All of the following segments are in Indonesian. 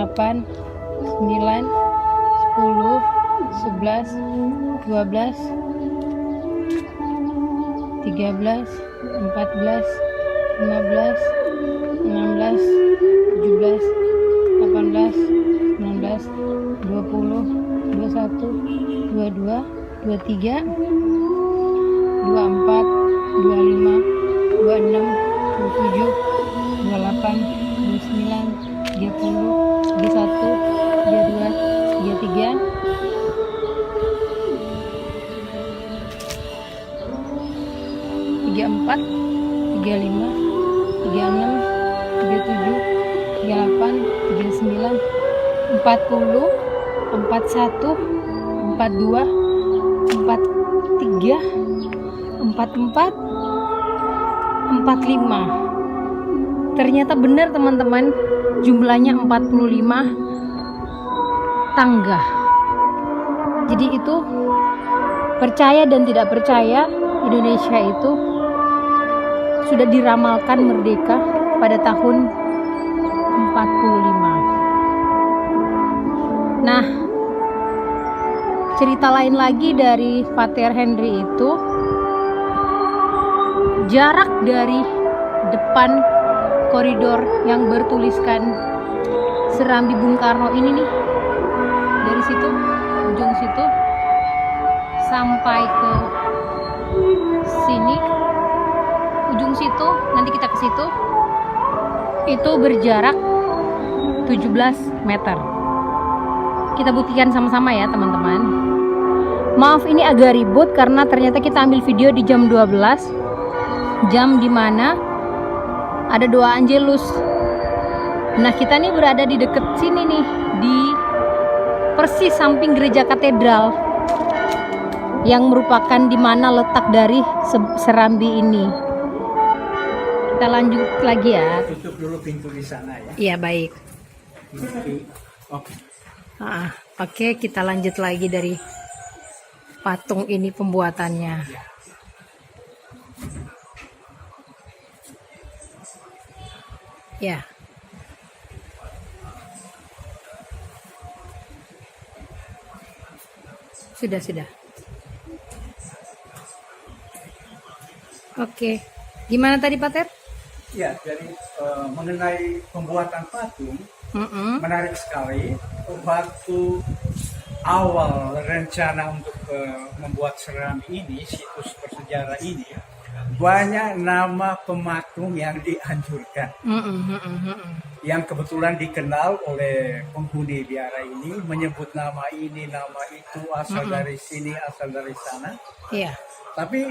8, 9, 10, 11, 12, 13, 14, 15, 16, 17, 18, 19, 20, 21, 22, 23, 24, 25, 26, 27, 28, 29, 30, 31, 32, 33, 34, 35, 36, 37, 38, 39, 40, 41, 42, 43, 44, 45. Ternyata benar teman-teman, jumlahnya 45 tangga. Jadi itu percaya dan tidak percaya, Indonesia itu sudah diramalkan merdeka pada tahun 45. Nah, cerita lain lagi dari Pater Henry itu, jarak dari depan koridor yang bertuliskan Serambi Bung Karno ini nih, dari situ, ujung situ sampai ke sini, ujung situ, nanti kita ke situ, itu berjarak 17 meter. Kita buktikan sama-sama ya teman-teman. Maaf ini agak ribut karena ternyata kita ambil video di jam 12, jam dimana ada doa Angelus. Nah kita nih berada di deket sini nih, di persis samping gereja katedral yang merupakan dimana letak dari Serambi ini. Kita lanjut lagi ya. Tutup dulu pintu di sana ya. Iya baik. Oke. Oke, kita lanjut lagi dari patung ini pembuatannya. Ya. Sudah. Oke. Gimana tadi Pater? Ya, jadi mengenai pembuatan patung, menarik sekali. Waktu awal rencana untuk membuat Serambi ini, situs bersejarah ini, banyak nama pematung yang dianjurkan. Yang kebetulan dikenal oleh penghuni biara ini, menyebut nama ini, nama itu, asal dari sini, asal dari sana. Iya. Tapi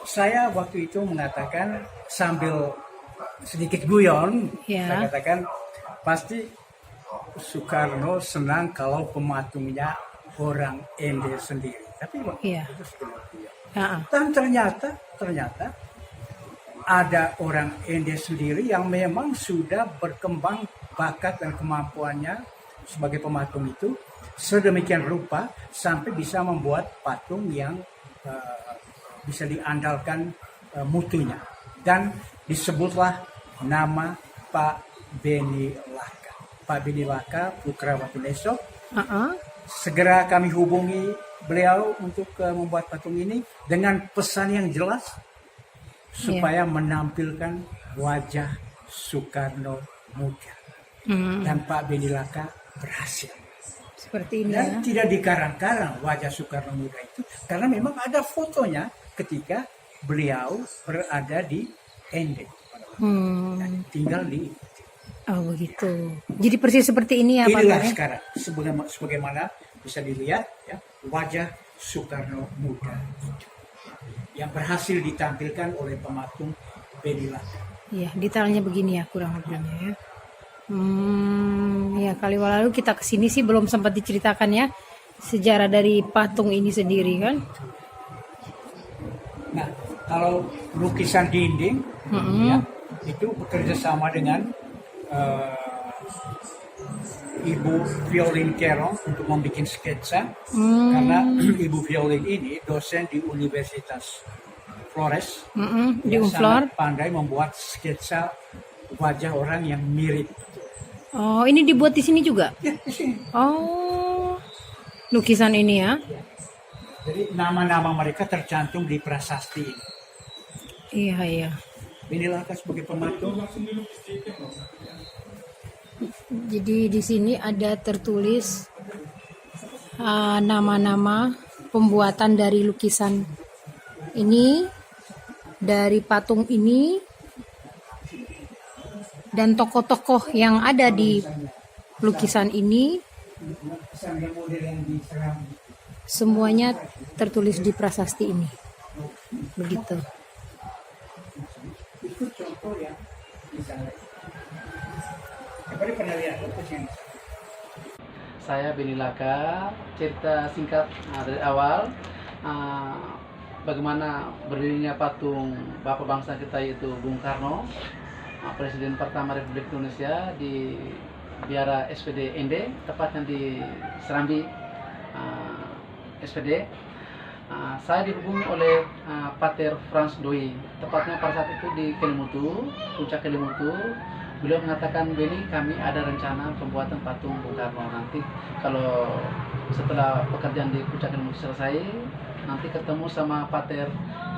saya waktu itu mengatakan sambil sedikit guyon, saya katakan pasti Soekarno senang kalau pematungnya orang Ende sendiri. Tapi waktu itu sebenarnya. Dan ternyata ada orang Ende sendiri yang memang sudah berkembang bakat dan kemampuannya sebagai pematung itu sedemikian rupa sampai bisa membuat patung yang bisa diandalkan mutunya, dan disebutlah nama Pak Beni Laka. Pak Beni Laka, putra Watuleso. Segera kami hubungi beliau untuk membuat patung ini dengan pesan yang jelas supaya menampilkan wajah Soekarno muda. Dan Pak Beni Laka berhasil. Seperti ini Dan ya. tidak dikarang-karang wajah Soekarno muda itu, karena memang ada fotonya ketika beliau berada di ND. Dan tinggal di. Oh begitu. Jadi persis seperti ini ya Pak Inilah Gare? sekarang sebagaimana bisa dilihat ya, wajah Soekarno muda itu yang berhasil ditampilkan oleh pematung Beni Laka. Iya, detailnya begini ya kurang lebihnya ya. Ya kali lalu kita kesini sih belum sempat diceritakan ya sejarah dari patung ini sendiri kan. Nah, kalau lukisan dinding ya, itu bekerja sama dengan Ibu Violin Kerong untuk membuat sketsa, karena Ibu Violin ini dosen di Universitas Flores, Di yang Unflor. sangat pandai membuat sketsa wajah orang yang mirip. Oh, ini dibuat di sini juga? Ya, di sini. Oh, lukisan ini ya? Jadi nama-nama mereka tercantum di prasasti ini. Iya, iya. Beni Laka sebagai pematung. Jadi di sini ada tertulis nama-nama pembuatan dari lukisan ini, dari patung ini, dan tokoh-tokoh yang ada di lukisan ini. Semuanya tertulis di prasasti ini. Begitu. Itu contoh yang misalnya. Pernah lihat lukisnya? Saya Beni Laka, cerita singkat dari awal bagaimana berdirinya patung Bapak Bangsa kita yaitu Bung Karno, Presiden pertama Republik Indonesia di Biara SPD ND, tepatnya di Serambi SPD. Saya dihubungi oleh Pater Frans Doi, tepatnya pada saat itu di Kelimutu, puncak Kelimutu. Beliau mengatakan, Beni, kami ada rencana pembuatan patung Bung Karno. Nanti kalau setelah pekerjaan di puncak Kelimutu selesai, nanti ketemu sama Pater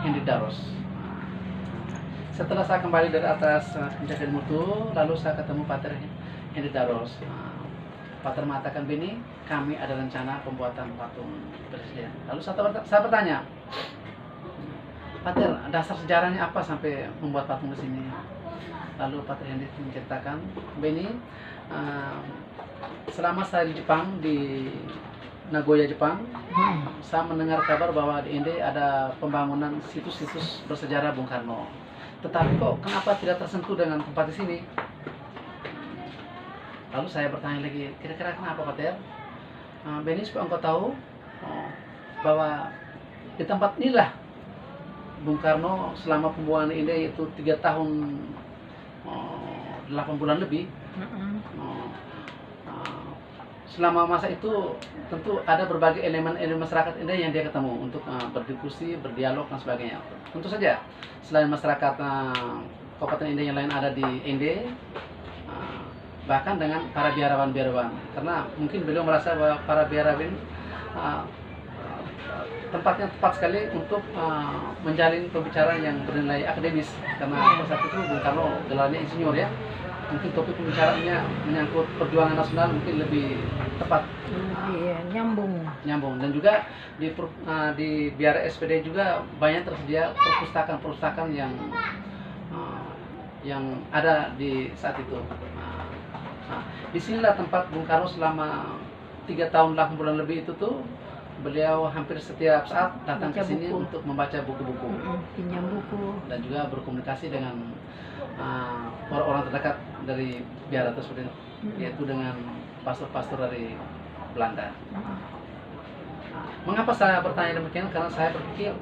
Hendy Daros. Setelah saya kembali dari atas puncak Kelimutu, lalu saya ketemu Pater Hendy Daros. Pater mengatakan, Beni, kami ada rencana pembuatan patung presiden. Lalu saya bertanya, Pater, dasar sejarahnya apa sampai membuat patung di sini? Lalu Pater Hendy menceritakan, Beni, selama saya di Jepang, di Nagoya, Jepang, saya mendengar kabar bahwa di Inde ada pembangunan situs-situs bersejarah Bung Karno. Tetapi kok kenapa tidak tersentuh dengan tempat di sini? Lalu saya bertanya lagi, kira-kira kenapa Pater? Beni, supaya engkau tahu bahwa di tempat inilah Bung Karno selama pembuangan Inde itu 3 tahun 8 bulan lebih. Selama masa itu tentu ada berbagai elemen masyarakat Inde yang dia ketemu untuk berdiskusi, berdialog dan sebagainya. Tentu saja selain masyarakat Kabupaten Inde yang lain ada di Inde, bahkan dengan para biarawan-biarawan, karena mungkin beliau merasa bahwa para biarawan tempatnya tepat sekali untuk menjalin pembicaraan yang bernilai akademis, karena pada saat itu Bung Karno gelarnya insinyur ya, mungkin topik pembicaraannya menyangkut perjuangan nasional mungkin lebih tepat, nyambung. Dan juga di Biara SPD juga banyak tersedia perpustakaan yang ada di saat itu. Disinilah tempat Bung Karno selama 3 tahun 8 bulan lebih itu tuh beliau hampir setiap saat datang ke sini untuk membaca buku-buku, pinjam buku, dan juga berkomunikasi dengan orang-orang terdekat dari biara tersebut, yaitu dengan pastor-pastor dari Belanda. Mengapa saya bertanya demikian? Karena saya berpikir,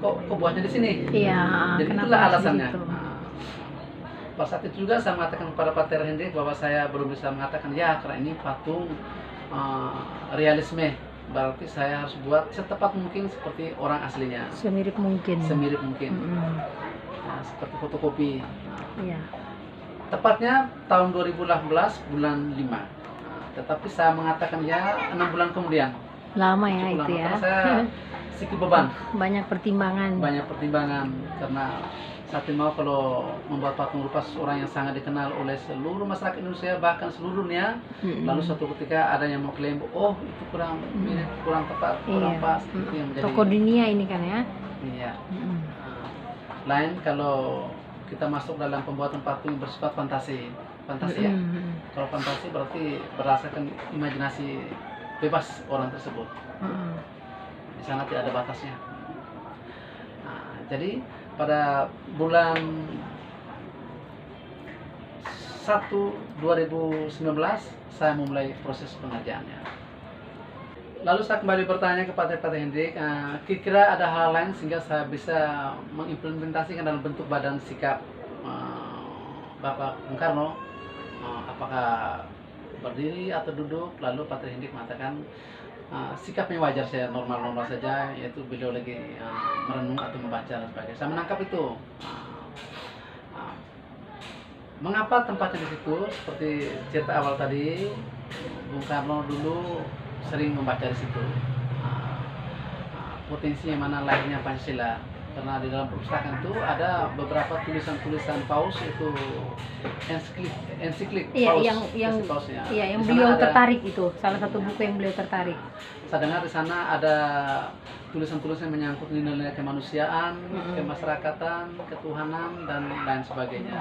kok buatnya di sini? Iya. Jadi itulah alasannya. Pas saat itu juga saya mengatakan kepada Pater Hendy bahwa saya belum bisa mengatakan ya, karena ini patung realisme berarti saya harus buat setepat mungkin seperti orang aslinya, Semirip mungkin. semirip mungkin. Mm-mm. Nah, seperti fotokopi. Iya. Tepatnya tahun 2018 bulan 5. Nah, tetapi saya mengatakan ya 6 bulan kemudian. Lama ya Cukup itu lama, ya. karena saya sedikit beban, Banyak pertimbangan. banyak pertimbangan karena saya mau kalau membuat patung rupa orang yang sangat dikenal oleh seluruh masyarakat Indonesia bahkan seluruh dunia. Mm-mm. Lalu suatu ketika ada yang mengklaim, oh itu kurang mirip, kurang tepat, kurang Iya. pas, itu yang menjadi. Toko dunia ini kan ya. Iya. Mm-mm. Nah, lain kalau kita masuk dalam pembuatan patung yang bersifat fantasi, fantasi ya. Mm-mm. Kalau fantasi berarti berdasarkan imajinasi bebas orang tersebut. Mm-mm. Di sana tidak ada batasnya. Nah, jadi pada bulan 1 2019 saya memulai proses pengerjaannya. Lalu saya kembali bertanya kepada Pak Hendrik, kira-kira ada hal lain sehingga saya bisa mengimplementasikan dalam bentuk badan sikap Bapak Bung Karno, apakah berdiri atau duduk. Lalu Pak Hendrik mengatakan sikapnya wajar saya, normal-normal saja, yaitu beliau lagi merenung atau membaca dan sebagainya. Saya menangkap itu. Mengapa tempatnya di situ? Seperti cerita awal tadi, Bung Karno dulu sering membaca di situ. Potensi yang mana lahirnya Pancasila. Karena di dalam perpustakaan itu ada beberapa tulisan-tulisan Paus, itu ensiklik Iya, Paus, yang Pausnya. iya, yang Di sana beliau ada- tertarik itu. Salah satu buku yang beliau tertarik. Saya dengar di sana ada tulisan-tulisan menyangkut nilai-nilai kemanusiaan, kemasyarakatan, ketuhanan, dan lain sebagainya.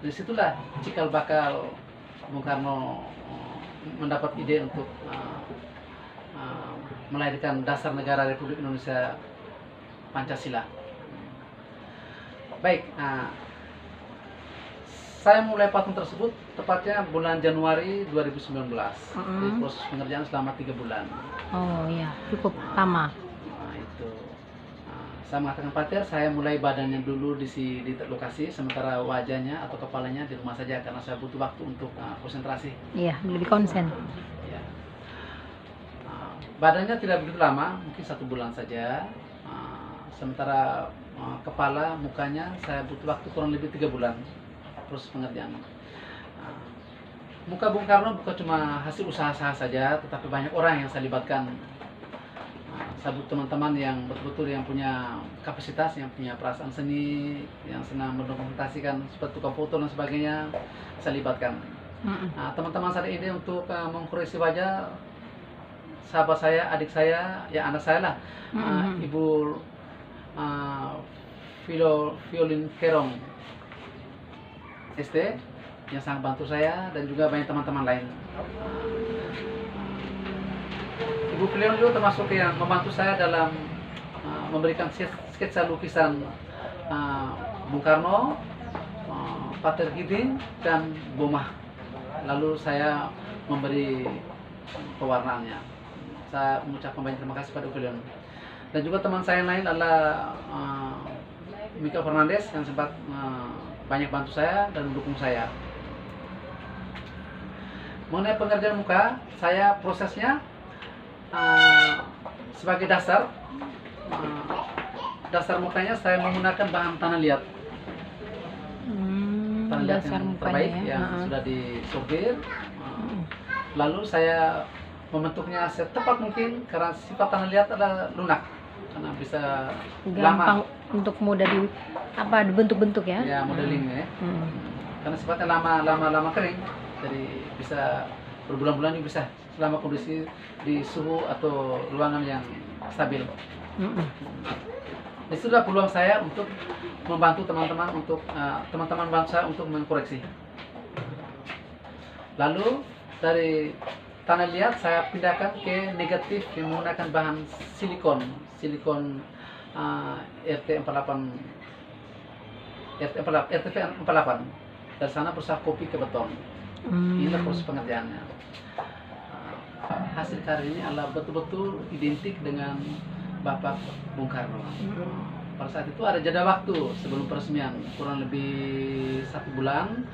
Dari situlah cikal bakal Bung Karno mendapat ide untuk melahirkan dasar negara Republik Indonesia Pancasila. Baik, saya mulai patung tersebut tepatnya bulan Januari 2019. Jadi proses pengerjaan selama 3 bulan. Oh iya, cukup lama. Nah, itu. Saya mengatakan Pater, saya mulai badannya dulu di lokasi, sementara wajahnya atau kepalanya di rumah saja karena saya butuh waktu untuk konsentrasi. Iya, lebih konsen. Ya. Badannya tidak begitu lama, mungkin 1 bulan saja. Sementara kepala, mukanya saya butuh waktu kurang lebih 3 bulan proses pengerjaan. Muka Bung Karno bukan cuma hasil usaha saya saja, tetapi banyak orang yang saya libatkan. Saya butuh teman-teman yang betul-betul yang punya kapasitas, yang punya perasaan seni, yang senang mendokumentasikan seperti tukang foto dan sebagainya, saya libatkan. Teman-teman saya ini untuk mengkoreksi wajah sahabat saya, adik saya, ya anak saya lah, Ibu Violin Kerong ST yang sangat bantu saya, dan juga banyak teman-teman lain. Ibu Violin juga termasuk yang membantu saya dalam memberikan sketsa lukisan Bung Karno, Pater Giding, dan Bomah. Lalu saya memberi pewarnaannya. Saya mengucapkan banyak terima kasih pada Ibu Violin. Dan juga teman saya yang lain adalah Mika Fernandez yang sempat banyak bantu saya dan mendukung saya. Mengenai pengerjaan muka, saya prosesnya sebagai dasar mukanya saya menggunakan bahan tanah liat. Tanah liat Dasar yang mukanya terbaik ya. yang sudah disortir. Lalu saya membentuknya setepat mungkin karena sifat tanah liat adalah lunak, karena bisa Gampang lama untuk mudah dibentuk-bentuk ya. ya modelingnya ya. Karena sifatnya lama kering, jadi bisa berbulan-bulan juga bisa selama kondisi di suhu atau ruangan yang stabil. Itulah peluang saya untuk membantu teman-teman untuk teman-teman bangsa untuk mengkoreksi. Lalu dari tanah liat saya pindahkan ke negatif yang menggunakan bahan silikon RTF48. Dari sana berusaha kopi ke beton. Inilah proses pengerjaannya. Hasil karya ini adalah betul-betul identik dengan Bapak Bung Karno. Pada saat itu ada jeda waktu sebelum peresmian kurang lebih 1 bulan.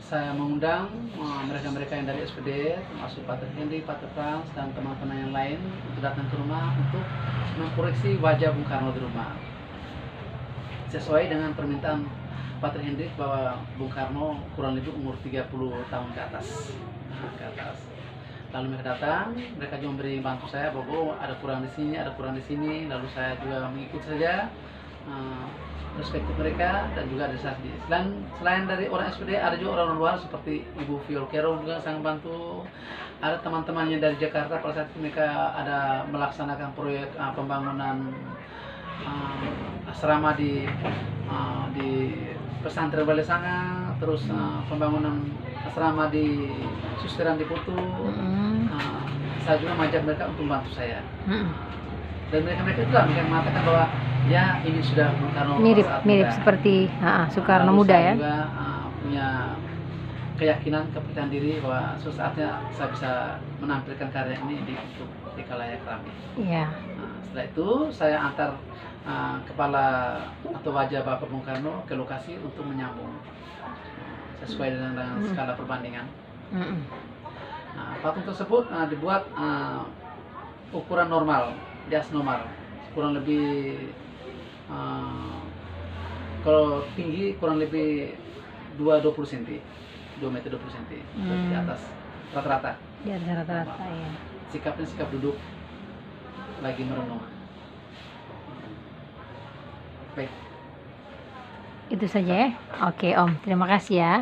saya mengundang mereka-mereka yang dari SPD, termasuk Pater Henry, Pater Frans, dan teman-teman yang lain untuk datang ke rumah untuk mengkoreksi wajah Bung Karno di rumah. Sesuai dengan permintaan Pater Henry bahwa Bung Karno kurang lebih umur 30 tahun ke atas. Lalu mereka datang, mereka juga memberi bantu saya bahwa ada kurang di sini, ada kurang di sini. Lalu saya juga mengikut saja perspektif mereka dan juga ada saya sendiri. Selain dari orang SPD, ada juga orang luar seperti Ibu Fiolkero juga sangat bantu. Ada teman-temannya dari Jakarta pada saat itu mereka ada melaksanakan proyek pembangunan asrama di pesantren Balesanga, terus pembangunan asrama di Susteran di Putu. Saya juga mengajak mereka untuk membantu saya. Dan mereka juga mengatakan bahwa ya ini sudah Bung Karno Mirip muda. Seperti Soekarno Lalu muda saya ya. juga punya keyakinan, kepercayaan diri bahwa suatu saatnya saya bisa menampilkan karya ini di khalayak ramai. Iya. Setelah itu saya antar kepala atau wajah Bapak Bung Karno ke lokasi untuk menyambung sesuai dengan skala perbandingan. Patung tersebut dibuat ukuran normal, jas normal, kurang lebih kalau tinggi kurang lebih 2,20 cm, 2 meter 20 cm di atas rata-rata. Di atas rata-rata ya. Sikapnya sikap duduk lagi merenung. Baik. Itu saja ya. Oke Om, terima kasih ya.